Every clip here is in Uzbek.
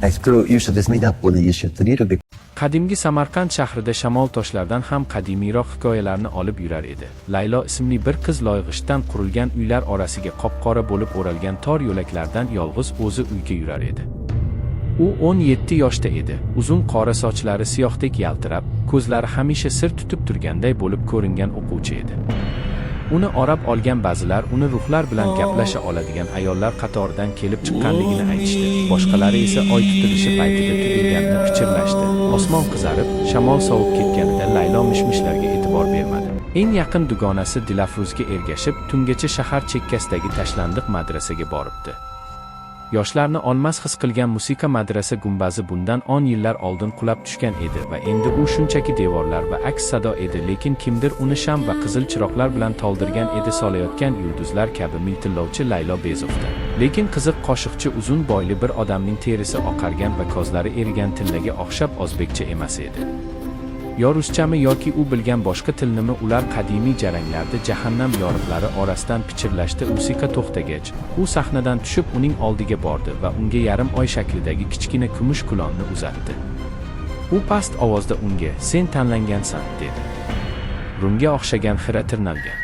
Io sto desmedando gli scettri. Qadimgi Samarqand shahrida shamol toshlardan ham qadimiyroq hikoyalarni olib yurar edi. Laylo ismli bir qiz loyg'ishdan qurilgan uylar orasiga qop-qora bo'lib o'ralgan tor yo'laklardan yolg'iz o'zi uyga yurar edi. U 17 yoshda edi. Uzun qora sochlari siyohdek yaltirab, ko'zlari hamisha sir tutib turganday bo'lib ko'ringan o'quvchi edi. Uni orab olgan ba'zilar uni ruhlar bilan gaplasha oladigan ayollar qatoridan kelib chiqqanligini aytishdi. Boshqalari esa oy tutilishi paytida tugaganini pichirlashdi. Osmon qizarib, shamol sovib ketganida Laylo mishmishlarga e'tibor bermadi. Eng yaqin dugonasi Dilafruzga ergashib, tungacha shahar chekkasidagi tashlandiq madrasaga boribdi. Yoshlarni olmas his qilgan musiqa madrasa gumbazi bundan 10 yillar oldin qulab tushgan edi va endi u shunchaki devorlar va aks sado edi, lekin kimdir uni sham va qizil chiroqlar bilan to'ldirgan edi. Solayotgan yulduzlar kabi miltillovchi Laylo bezovdi. Lekin qiziq qoshiqchi uzun bo'yli bir odamning terisi oqargan va ko'zlari erigan tillaga o'xshab o'zbekcha emas edi. Yo ruschami yoki u bilgan boshqa tilnimi, ular qadimiy jaranglarda jahannam yoriqlari orasidan pichirlashdi. Musiqa to'xtagach, u sahnadan tushib uning oldiga bordi va unga yarim oy shaklidagi kichkina kumush kulonni uzatdi. U past ovozda unga "Sen tanlangansan" dedi. Rumga o'xshagan xira tirnalgan.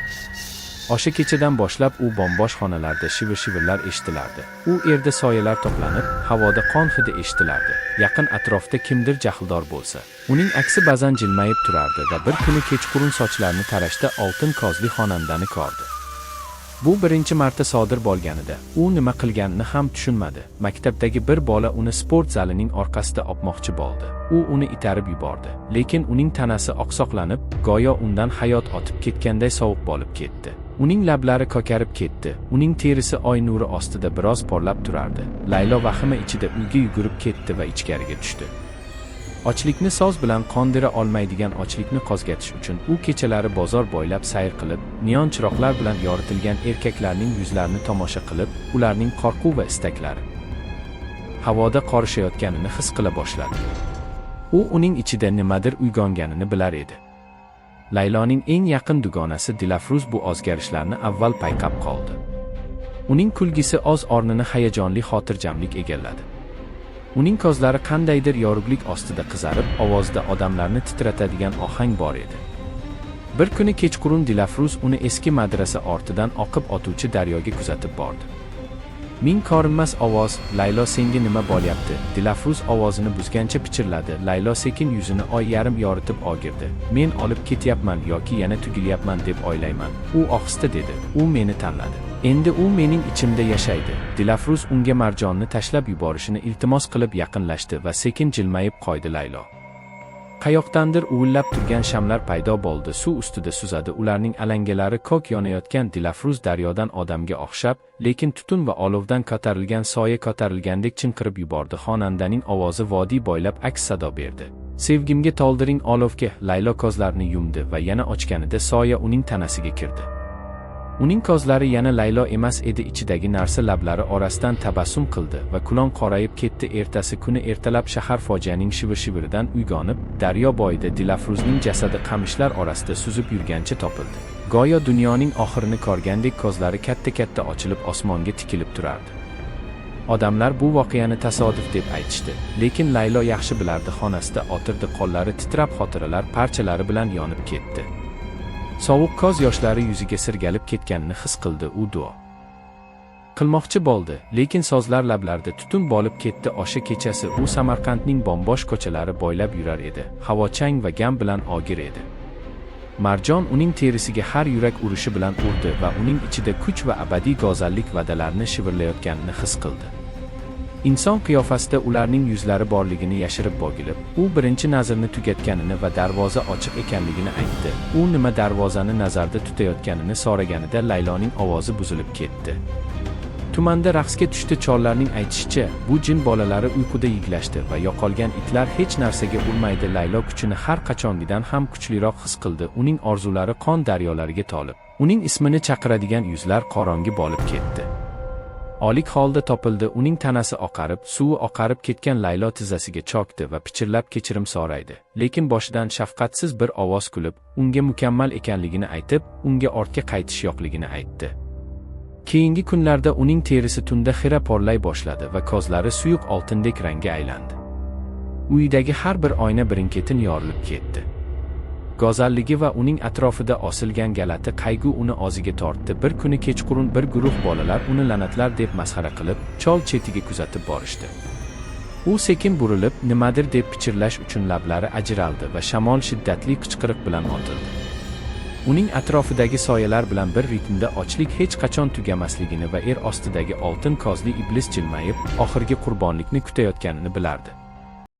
O'sha kechadan boshlab u bombosh xonalarda shivir-shivirlar eshitilardi. U yerda soyalar to'planib, havoda qon hidi eshitilardi. Yaqin atrofda kimdir jahldor bo'lsa, uning aksi ba'zan jilmayib turardi va bir kuni kechqurun sochlarini tarashda oltin kozli xonandani ko'rdi. Bu birinchi marta sodir bo'lganida u nima qilganini ham tushunmadi. Maktabdagi bir bola uni sport zalining orqasida opmoqchi bo'ldi. U uni itarib yubordi, lekin uning tanasi oqsoqlanib, go'yo undan hayot o'tib ketganday sovuq bo'lib ketdi. Uning lablari ko'karib ketdi. Uning terisi oy nuri ostida biroz porlab turardi. Laylo vahima ichida uyga yugurib ketdi va ichkariga tushdi. Ochlikni soz bilan qondira olmaydigan ochlikni qo'zg'atish uchun u kechalari bozor bo'ylab sayr qilib, neon chiroqlar bilan yoritilgan erkaklarning yuzlarini tomosha qilib, ularning qo'rquv va istaklari havoda qorishayotganini his qila boshladi. U uning ichida nimadir uyg'onganini bilar edi. Layloning eng yaqin dugonasi Dilafruz bu o'zgarishlarni avval payqab qoldi. Uning kulgisi o'z o'rnini hayajonli xotirjamlik egalladi. Uning ko'zlari qandaydir yorug'lik ostida qizarib, ovozida odamlarni titratadigan ohang bor edi. Bir kuni kechqurun Dilafruz uni eski madrasa ortidan oqib o'tuvchi daryoga kuzatib bordi. Ming ko'rinmas ovoz, "Laylo, senga nima bo'lyapti?" Dilafruz ovozini buzgancha pichirladi. Laylo sekin yuzini oy yarim yoritib o'girdi. "Men olib ketyapman yoki yana tugilyapman deb o'ylayman." U ohista dedi. "U meni tanladi. Endi u mening ichimda yashaydi." Dilafruz unga Marjonni tashlab yuborishini iltimos qilib yaqinlashdi va sekin jilmayib qo'ydi. Laylo qayoqdandir uvillab turgan shamlar paydo bo'ldi. Suv ustida suzadi. Ularning alangalari ko'k yonayotgan. Dilafruz daryodan odamga o'xshab, lekin tutun va olovdan ko'tarilgan soya ko'tarilgandek chinqirib yubordi. Xonandaning ovozi vodiy bo'ylab aks sado berdi. "Sevgimga to'ldiring olovga." Laylo ko'zlarini yumdi va yana ochganida soya uning tanasiga kirdi. Uning ko'zlari yana Laylo emas edi, ichidagi narsa lablari orasidan tabassum qildi va kulon qorayib ketdi. Ertasi kuni ertalab shahar fojianing shivir-shiviridan uyg'onib, daryo bo'yida Dilafruzning jasadi qamishlar orasida suzib yurgancha topildi. Go'yo dunyoning oxirini ko'rgandek ko'zlari katta-katta ochilib osmonga tikilib turardi. Odamlar bu voqeani tasodif deb aytishdi, lekin Laylo yaxshi bilardi. Xonasida o'tirdi, qo'llari titrab xotiralar parchalari bilan yonib ketdi. Sovuq ko'z yoshlari yuziga sirgalib ketganini his qildi. U duo qilmoqchi bo'ldi, lekin so'zlar lablarida tutun bo'lib ketdi. O'sha kechasi u Samarqandning bombosh ko'chalari bo'ylab yurar edi. Havo chang va gam bilan og'ir edi. Marjon uning terisiga har yurak urishi bilan urdi va uning ichida kuch va abadiy go'zallik va'dalarini shivirlayotganini his qildi. Inson qiyofasida ularning yuzlari borligini yashirib bo'gilib, u birinchi nazrni tugatganini va darvoza ochiq ekanligini aytdi. U nima darvozani nazarda tutayotganini so'raganida Layloning ovozi buzilib ketdi. Tumanda raqsga tushdi. Chollarning aytishicha, bu jin bolalari uyquda yiglashdi va yo'qolgan itlar hech narsaga urmaydi. Laylo kuchini har qachongidan ham kuchliroq his qildi. Uning orzulari qon daryolariga to'lib, uning ismini chaqiradigan yuzlar qorongi bo'lib ketdi. Olik holda topildi. Uning tanasi oqarib, suvi oqarib ketgan. Laylo tizzasiga cho'kdi va pichirlab kechirim so'raydi. Lekin boshidan shafqatsiz bir ovoz kulib, unga mukammal ekanligini aytib, unga ortga qaytish yo'qligini aytdi. Keyingi kunlarda uning terisi tunda xira porlay boshladi va ko'zlari suyuq oltindek rangga aylandi. Uyidagi har bir oyna birin-ketin yorilib ketdi. Go'zalligi va uning atrofida osilgan galati qayg'u uni o'ziga tortdi. Bir kuni kechqurun bir guruh bolalar uni la'natlar deb masxara qilib, chol chetiga kuzatib borishdi. U sekin burilib, nimadir deb pichirlash uchun lablari ajraldi va shamol shiddatli qichqiriq bilan otildi. Uning atrofidagi soyalar bilan bir ritmda ochlik hech qachon tugamasligini va ostidagi oltin kozli iblis jilmayib, oxirgi qurbonlikni kutayotganini bilardi.